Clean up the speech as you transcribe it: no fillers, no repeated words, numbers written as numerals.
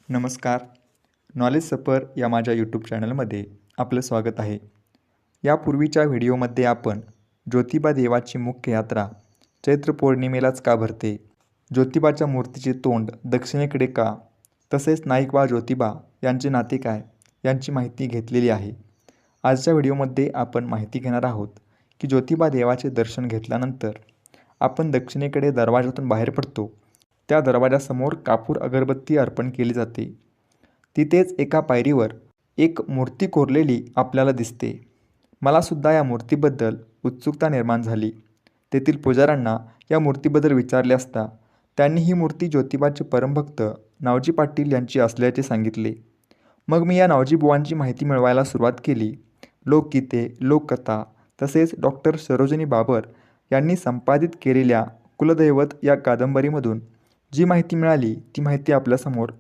नमस्कार. नॉलेज सफर या माझ्या यूट्यूब चॅनलमध्ये आपलं स्वागत आहे. यापूर्वीच्या व्हिडिओमध्ये आपण ज्योतिबा देवाची मुख्य यात्रा चैत्र पौर्णिमेलाच का भरते, ज्योतिबाच्या मूर्तीचे तोंड दक्षिणेकडे का, तसेच नाईक ज्योतिबा यांचे नाते काय यांची माहिती घेतलेली आहे. आजच्या व्हिडिओमध्ये आपण माहिती घेणार आहोत की ज्योतिबा देवाचे दर्शन घेतल्यानंतर आपण दक्षिणेकडे दरवाजातून बाहेर पडतो. त्या दरवाजासमोर कापूर अगरबत्ती अर्पण केली जाते. तिथेच एका पायरीवर एक मूर्ती कोरलेली आपल्याला दिसते. मलासुद्धा या मूर्तीबद्दल उत्सुकता निर्माण झाली. तेथील पुजाऱ्यांना या मूर्तीबद्दल विचारले असता त्यांनी ही मूर्ती ज्योतिबाचे परमभक्त नावजी पाटील यांची असल्याचे सांगितले. मग मी या नावजी बुवांची माहिती मिळवायला सुरुवात केली. लोकगीते, लोककथा तसेच डॉक्टर सरोजिनी बाबर यांनी संपादित केलेल्या कुलदैवत या कादंबरीमधून जी माहिती मिळाली ती माहिती आपल्यासमोर